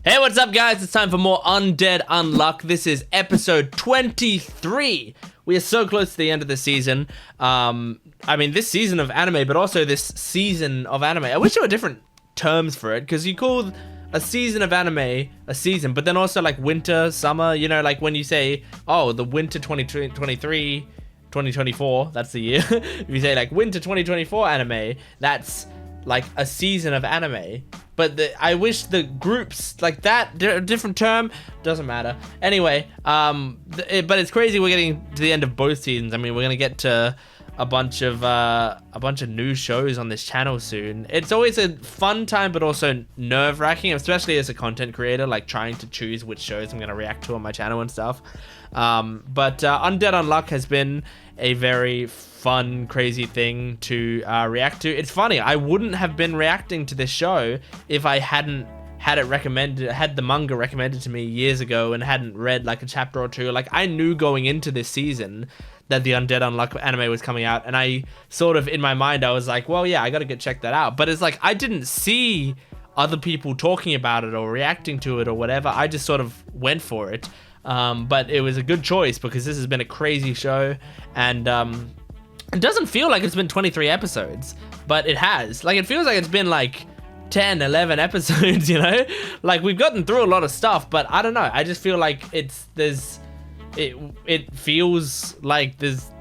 Hey, what's up guys? It's time for more Undead Unluck. This is episode 23. We are so close to the end of the season. I mean, this season of anime, but also this season of anime. I wish there were different terms for it, because you call a season of anime a season, but then also like winter, summer, you know, like when you say, oh, the winter 2023, 2024, that's the year. If you say like winter 2024 anime, that's like a season of anime. But I wish the groups like that, different term, doesn't matter. Anyway, but it's crazy we're getting to the end of both seasons. I mean, we're gonna get to a bunch of new shows on this channel soon. It's always a fun time, but also nerve-wracking, especially as a content creator, like trying to choose which shows I'm gonna react to on my channel and stuff. But Undead Unluck has been a very fun, crazy thing to react to. It's funny, I wouldn't have been reacting to this show if I hadn't had the manga recommended to me years ago and hadn't read like a chapter or two. Like, I knew going into this season that the Undead Unluck anime was coming out, and I sort of, in my mind, I was like, well, yeah, I gotta go check that out. But it's like, I didn't see other people talking about it or reacting to it or whatever. I just sort of went for it. But it was a good choice because this has been a crazy show, and it doesn't feel like it's been 23 episodes, but it has. Like, it feels like it's been like 10, 11 episodes, you know? Like, we've gotten through a lot of stuff, but I don't know. I just feel like it feels like there's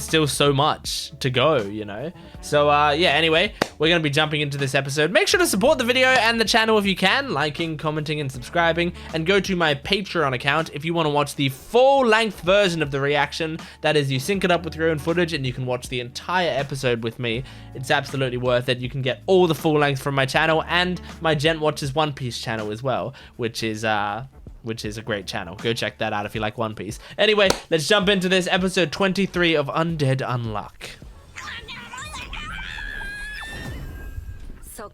still so much to go, you know? So yeah, anyway, we're gonna be jumping into this episode. Make sure to support the video and the channel if you can, liking, commenting, and subscribing, and go to my Patreon account if you want to watch the full-length version of the reaction. That is, you sync it up with your own footage and you can watch the entire episode with me. It's absolutely worth it. You can get all the full length from my channel and my Gent Watches One Piece channel as well, which is a great channel. Go check that out if you like One Piece. Anyway, let's jump into this episode 23 of Undead Unluck. Are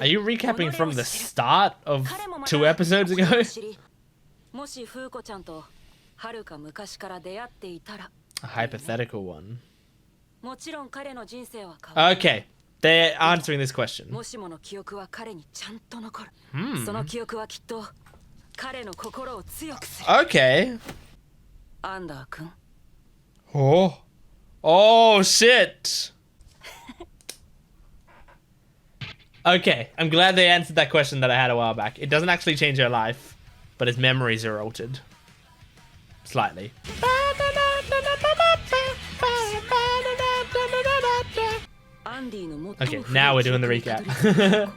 you recapping from the start of 2 episodes ago? A hypothetical one. Okay. They're answering this question. Okay. Oh shit. Okay, I'm glad they answered that question that I had a while back. It doesn't actually change her life, but his memories are altered. Slightly. Okay, now we're doing the recap.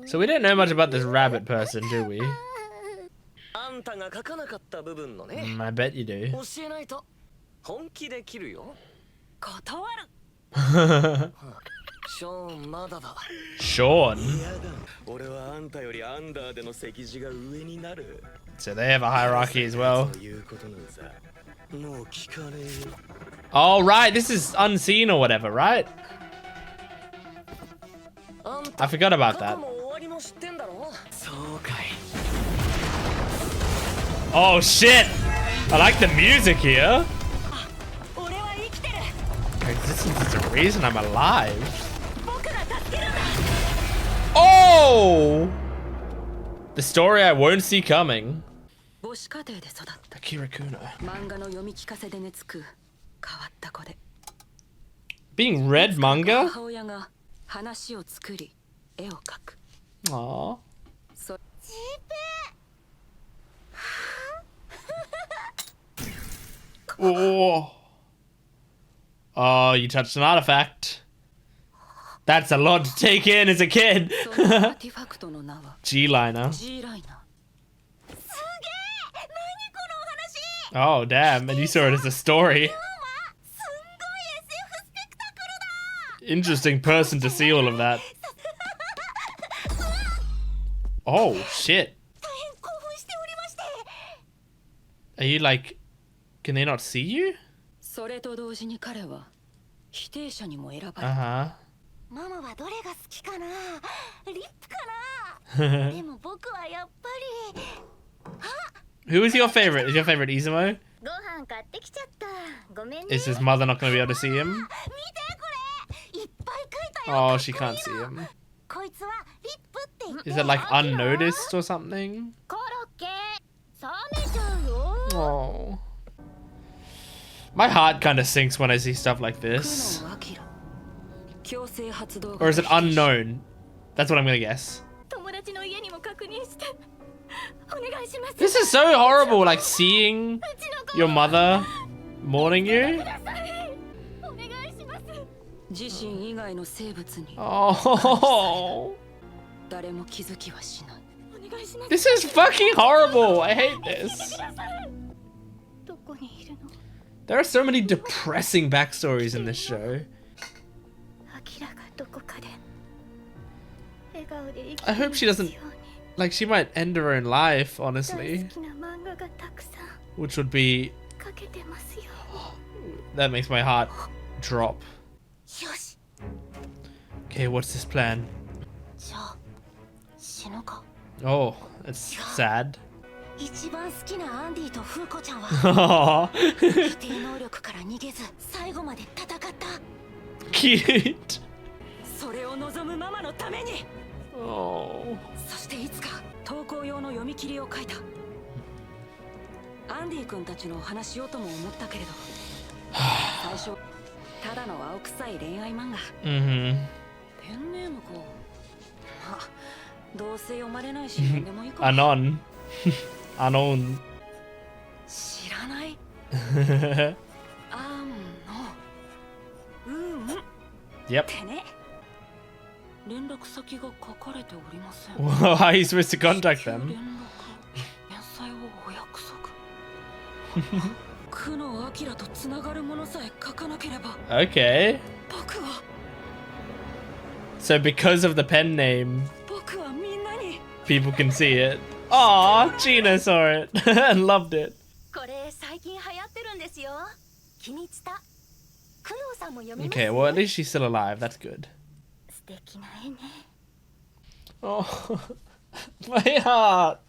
So we don't know much about this rabbit person, do we? I bet you do. Sean. So they have a hierarchy as well. Oh, right, this is unseen or whatever, right? I forgot about that. Oh shit! I like the music here. This is the reason I'm alive. Oh! The story I won't see coming. Akira Kuno. Being read manga? Aww. Oh. Oh, you touched an artifact. That's a lot to take in as a kid. G-liner. Oh, damn. And you saw it as a story. Interesting person to see all of that. Oh, shit. Are you like... Can they not see you? Uh-huh. Who is your favorite? Is your favorite Izumo? Is his mother not going to be able to see him? Oh, she can't see him. Is it like unnoticed or something? Oh. My heart kind of sinks when I see stuff like this. Or is it unknown? That's what I'm gonna guess. This is so horrible, like seeing your mother mourning you. Oh. This is fucking horrible. I hate this. There are so many depressing backstories in this show. I hope she doesn't, like, she might end her own life, honestly. Which would be, that makes my heart drop. Okay, what's this plan? Oh, that's sad. Cute. Oh. Anon. Anon. Yep. How are you supposed to contact them? Okay. So because of the pen name, people can see it. Aw, Gina saw it and loved it. Okay, well at least she's still alive. That's good. Oh, my heart.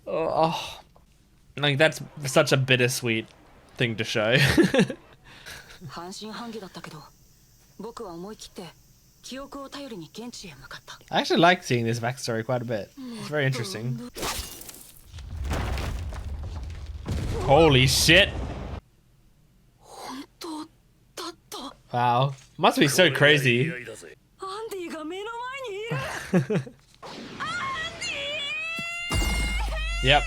Oh, like that's such a bittersweet thing to show. I actually like seeing this backstory quite a bit. It's very interesting. Holy shit. Wow. Must be so crazy. Yep.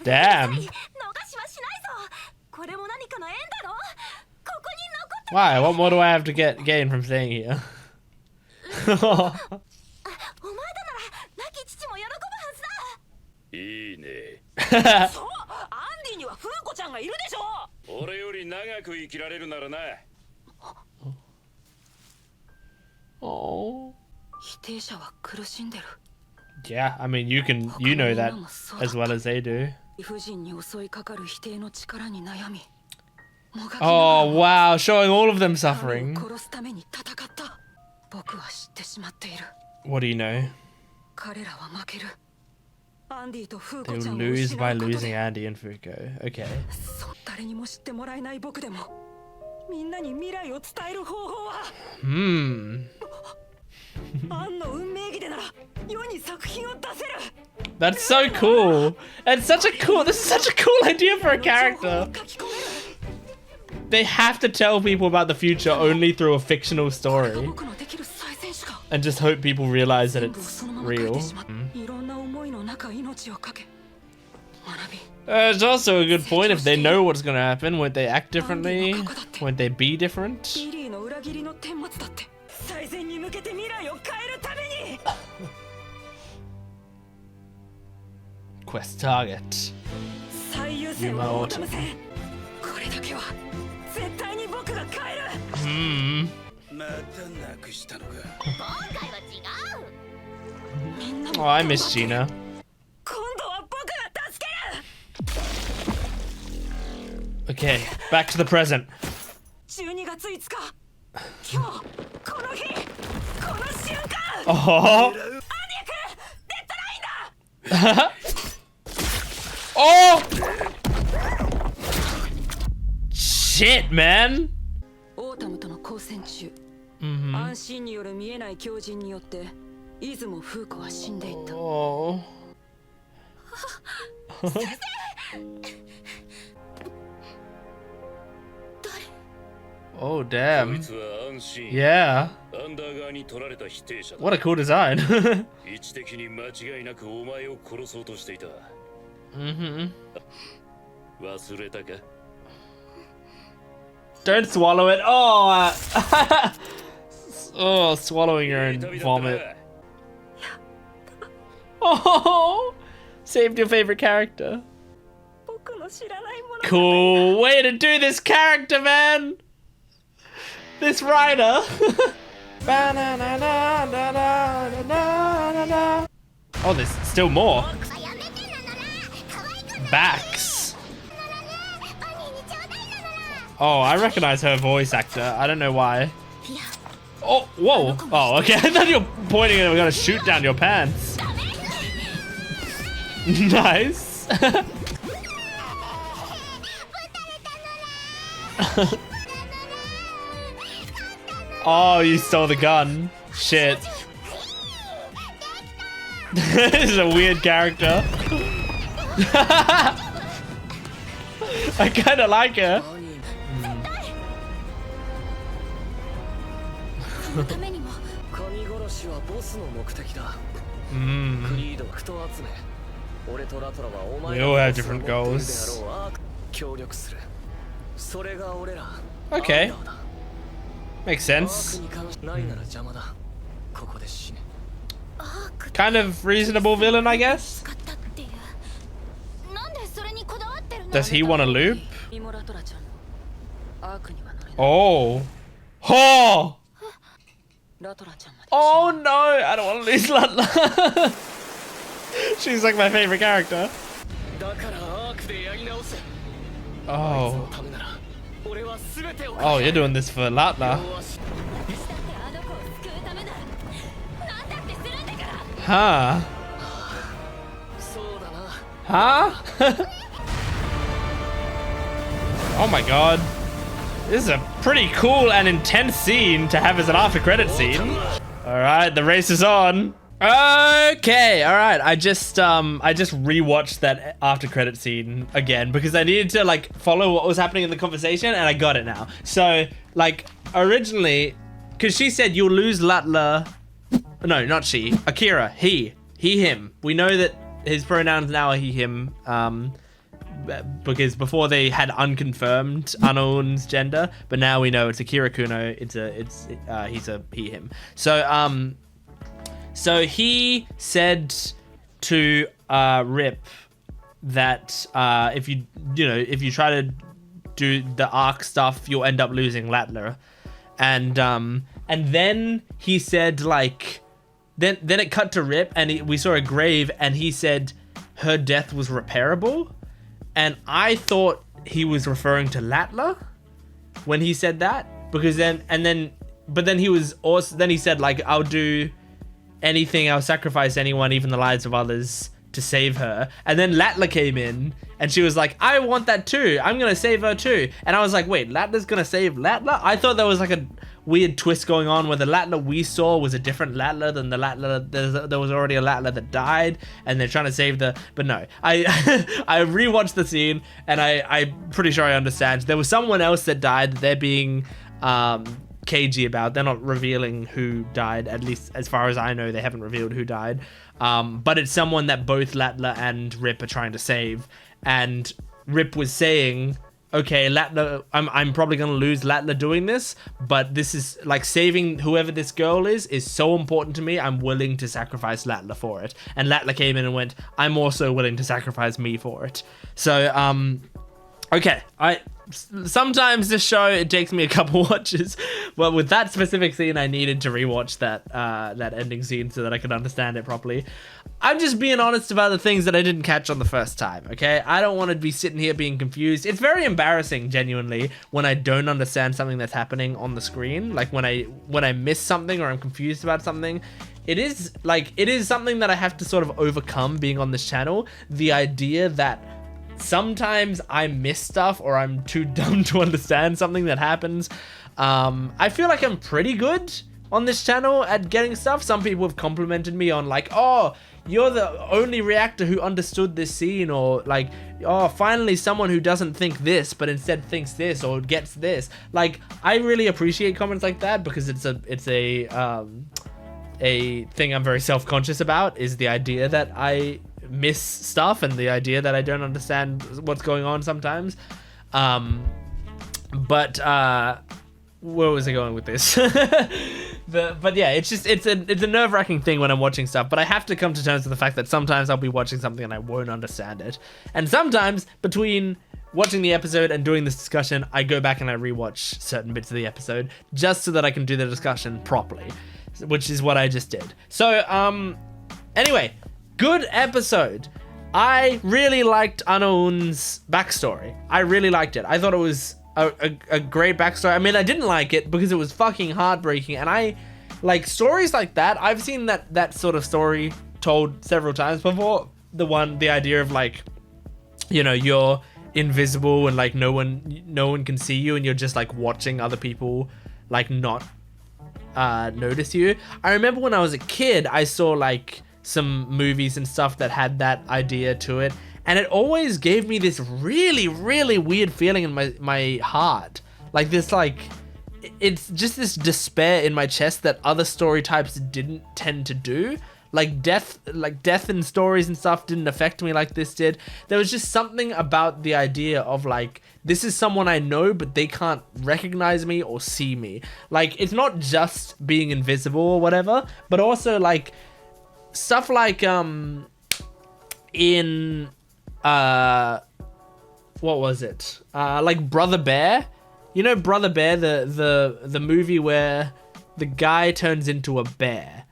Damn. Why? What more do I have to gain from staying here? Oh. Yeah, I mean, you know that as well as they do. Oh wow, showing all of them suffering. What do you know? They'll lose by losing Andy and Fuko. Okay. That's so cool. This is such a cool idea for a character. They have to tell people about the future only through a fictional story. And just hope people realize that it's real. It's also a good point. If they know what's gonna happen, won't they act differently? Won't they be different? Quest target. Yuma Autumn. Oh, I miss Gina. Okay, back to the present. Oh. Oh! shit, man. オータムとの交戦中、 Mm-hmm. 安心による見えない狂人によって出雲風子は死んでいた。 Oh. Oh, damn. Yeah. What a cool design. Mm-hmm. Don't swallow it. Oh, oh, swallowing your own vomit. Oh, saved your favorite character. Cool way to do this character, man. This writer. Oh, there's still more. Backs. Oh, I recognize her voice actor. I don't know why. Oh, whoa. Oh, okay. I thought you were pointing and we're gonna shoot down your pants. Nice. Oh, you stole the gun. Shit. This is a weird character. I kind of like her. We all have different goals. Okay. Makes sense. Kind of reasonable villain, I guess. Does he want to loop? Oh. Oh! Oh no! I don't want to lose Latla. She's like my favorite character. Oh. Oh, you're doing this for Latla. Huh? Huh? Oh my god. This is a pretty cool and intense scene to have as an after credit scene. Alright, the race is on. Okay, alright. I just rewatched that after credit scene again because I needed to like follow what was happening in the conversation, and I got it now. So like originally, because she said you'll lose Latla. No, not she. Akira, he, him. We know that his pronouns now are he, him. Because before they had unconfirmed Anno Un's gender, but now we know it's Akira Kuno. He's a he, him. So he said to Rip that if you try to do the arc stuff, you'll end up losing Latla, and then he said like, then it cut to Rip and we saw a grave and he said her death was repairable. And I thought he was referring to Latla when he said that, because then he was also, then he said like, I'll do anything, I'll sacrifice anyone, even the lives of others, to save her. And then Latla came in and she was like, I want that too. I'm going to save her too. And I was like, wait, Latla's going to save Latla? I thought there was like a weird twist going on where the Latla we saw was a different Latla than the Latla, there was already a Latla that died and they're trying to save but no. I rewatched the scene and I'm pretty sure I understand. There was someone else that died that they're being cagey about. They're not revealing who died, at least as far as I know, they haven't revealed who died. But it's someone that both Latla and Rip are trying to save. And Rip was saying, okay, Latla, I'm probably going to lose Latla doing this, but this is like saving whoever this girl is so important to me. I'm willing to sacrifice Latla for it. And Latla came in and went, I'm also willing to sacrifice me for it. So, okay, sometimes this show, it takes me a couple watches, but with that specific scene, I needed to rewatch that ending scene so that I could understand it properly. I'm just being honest about the things that I didn't catch on the first time, okay? I don't want to be sitting here being confused. It's very embarrassing, genuinely, when I don't understand something that's happening on the screen. Like when I miss something or I'm confused about something. It is something that I have to sort of overcome being on this channel. The idea that sometimes I miss stuff or I'm too dumb to understand something that happens. I feel like I'm pretty good on this channel at getting stuff. Some people have complimented me on like, oh, you're the only reactor who understood this scene, or like, oh, finally someone who doesn't think this but instead thinks this or gets this. Like, I really appreciate comments like that, because it's a thing I'm very self-conscious about, is the idea that I miss stuff and the idea that I don't understand what's going on sometimes. But where was I going with this? But yeah, it's a nerve-wracking thing when I'm watching stuff, but I have to come to terms with the fact that sometimes I'll be watching something and I won't understand it. And sometimes between watching the episode and doing this discussion, I go back and I rewatch certain bits of the episode just so that I can do the discussion properly, which is what I just did. So, anyway, good episode. I really liked Anno Un's backstory. I really liked it. I thought it was a great backstory. I mean, I didn't like it because it was fucking heartbreaking, and I like stories like that. I've seen that sort of story told several times before. The idea of like, you know, you're invisible and like no one can see you, and you're just like watching other people like not notice you. I remember when I was a kid, I saw like some movies and stuff that had that idea to it, and it always gave me this really, really weird feeling in my heart. Like this, like, it's just this despair in my chest that other story types didn't tend to do. Like death in stories and stuff didn't affect me like this did. There was just something about the idea of like, this is someone I know, but they can't recognize me or see me. Like, it's not just being invisible or whatever, but also like stuff like in what was it? Like Brother Bear. You know Brother Bear, the movie where the guy turns into a bear.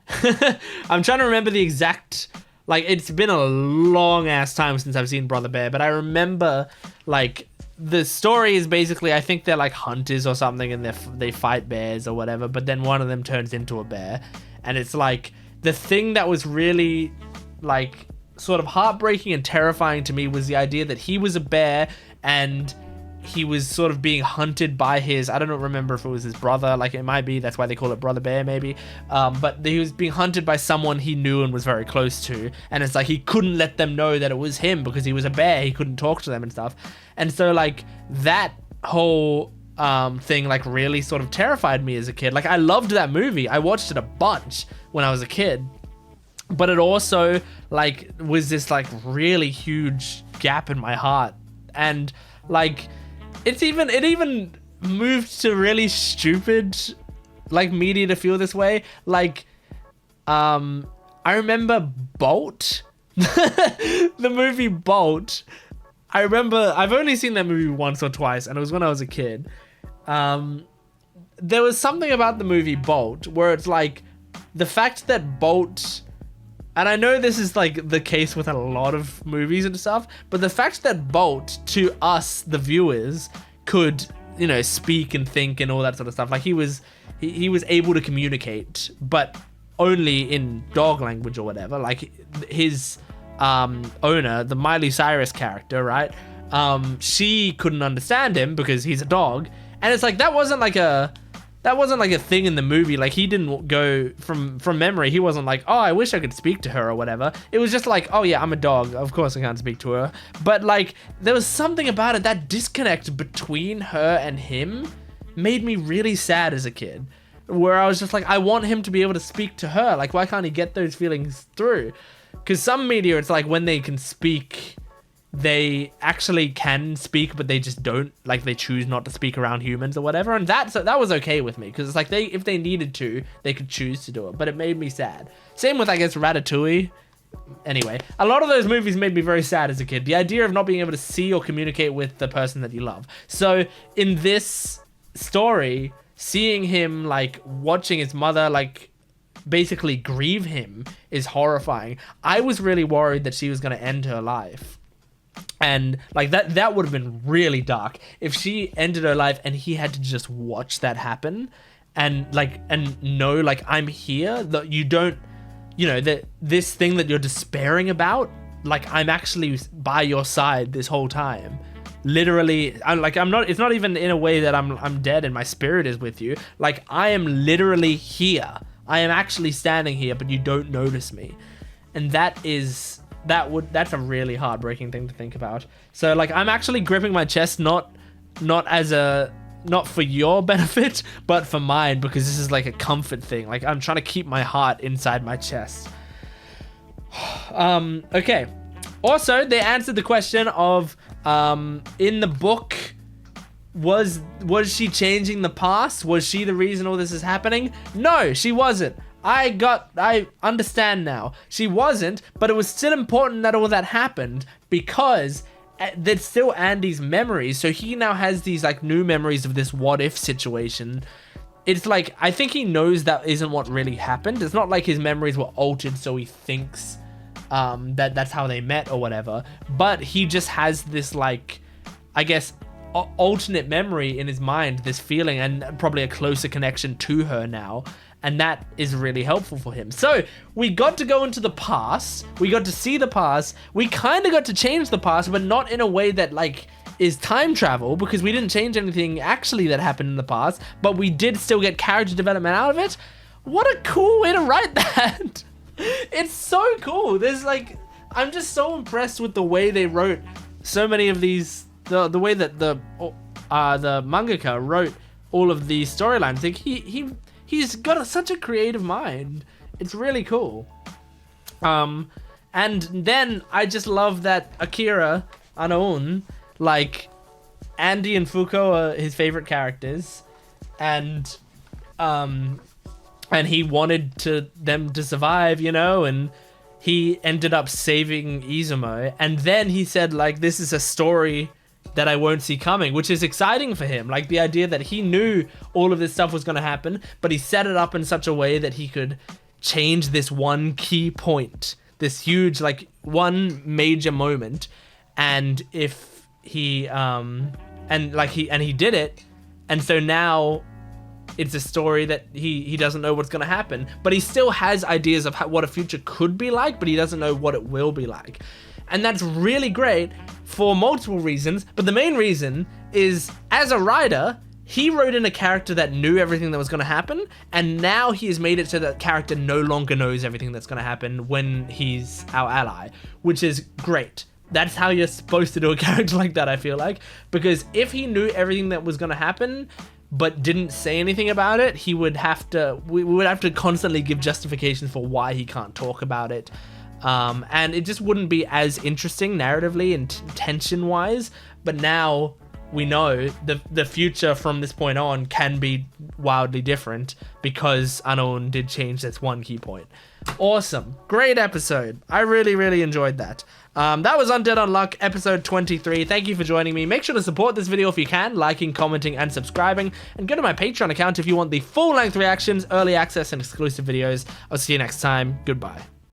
I'm trying to remember the exact, like, it's been a long ass time since I've seen Brother Bear, but I remember like the story is basically, I think they're like hunters or something, and they fight bears or whatever, but then one of them turns into a bear, and it's like the thing that was really like sort of heartbreaking and terrifying to me was the idea that he was a bear and he was sort of being hunted by his, I don't remember if it was his brother, like it might be, that's why they call it Brother Bear maybe, but he was being hunted by someone he knew and was very close to, and it's like he couldn't let them know that it was him because he was a bear, he couldn't talk to them and stuff. And so like that whole thing like really sort of terrified me as a kid. Like, I loved that movie, I watched it a bunch when I was a kid, but it also like was this like really huge gap in my heart. And like it even moved to really stupid like media to feel this way. Like I remember Bolt, the movie Bolt. I remember, I've only seen that movie once or twice, and it was when I was a kid. There was something about the movie Bolt where it's like the fact that Bolt, and I know this is like the case with a lot of movies and stuff, but the fact that Bolt, to us, the viewers, could, you know, speak and think and all that sort of stuff. Like he was able to communicate, but only in dog language or whatever. Like his owner, the Miley Cyrus character, right? She couldn't understand him because he's a dog. And it's like, that wasn't like a thing in the movie. Like, he didn't go from memory. He wasn't like, oh, I wish I could speak to her or whatever. It was just like, oh yeah, I'm a dog, of course I can't speak to her. But like, there was something about it, that disconnect between her and him made me really sad as a kid, where I was just like, I want him to be able to speak to her. Like, why can't he get those feelings through? Because some media, it's like when they can speak, they actually can speak, but they just don't, like, they choose not to speak around humans or whatever. And that was okay with me, because it's like, if they needed to, they could choose to do it, but it made me sad. Same with, I guess, Ratatouille. Anyway, a lot of those movies made me very sad as a kid, the idea of not being able to see or communicate with the person that you love. So in this story, seeing him like watching his mother like basically grieve him is horrifying. I was really worried that she was going to end her life. And like that would have been really dark if she ended her life and he had to just watch that happen and know, like, I'm here, that you don't, you know, that this thing that you're despairing about like I'm actually by your side this whole time. Literally, I'm not, it's not even in a way that I'm dead and my spirit is with you. Like, I am literally here. I am actually standing here, but you don't notice me. And that's a really heartbreaking thing to think about. So like, I'm actually gripping my chest, not for your benefit, but for mine, because this is like a comfort thing. Like, I'm trying to keep my heart inside my chest. Okay. Also, they answered the question of, in the book, was she changing the past? Was she the reason all this is happening? No, she wasn't. I understand now. She wasn't, but it was still important that all that happened because that's still Andy's memories. So he now has these like new memories of this what if situation. It's like, I think he knows that isn't what really happened. It's not like his memories were altered so he thinks that's how they met or whatever. But he just has this like, I guess, alternate memory in his mind, this feeling, and probably a closer connection to her now. And that is really helpful for him. So we got to go into the past. We got to see the past. We kind of got to change the past, but not in a way that like is time travel, because we didn't change anything actually that happened in the past, but we did still get character development out of it. What a cool way to write that. It's so cool. There's like, I'm just so impressed with the way they wrote so many of these, the way that the mangaka wrote all of these storylines. Like he's got such a creative mind. It's really cool. And then I just love that Akira Anno Un, like, Andy and Fuko are his favorite characters, and he wanted them to survive, you know, and he ended up saving Izumo, and then he said, like, this is a story that I won't see coming, which is exciting for him. Like, the idea that he knew all of this stuff was going to happen, but he set it up in such a way that he could change this one key point, this huge, like, one major moment. And if he he did it, and so now it's a story that he doesn't know what's going to happen, but he still has ideas of what a future could be like, but he doesn't know what it will be like. And that's really great for multiple reasons, but the main reason is, as a writer, he wrote in a character that knew everything that was going to happen, and now he has made it so that character no longer knows everything that's going to happen when he's our ally, which is great. That's how you're supposed to do a character like that, I feel like. Because if he knew everything that was going to happen, but didn't say anything about it, we would have to constantly give justifications for why he can't talk about it. And it just wouldn't be as interesting narratively and tension-wise. But now we know the future from this point on can be wildly different because Anno Un did change this one key point. Awesome. Great episode. I really, really enjoyed that. That was Undead Unluck, episode 23. Thank you for joining me. Make sure to support this video if you can, liking, commenting, and subscribing. And go to my Patreon account if you want the full-length reactions, early access, and exclusive videos. I'll see you next time. Goodbye.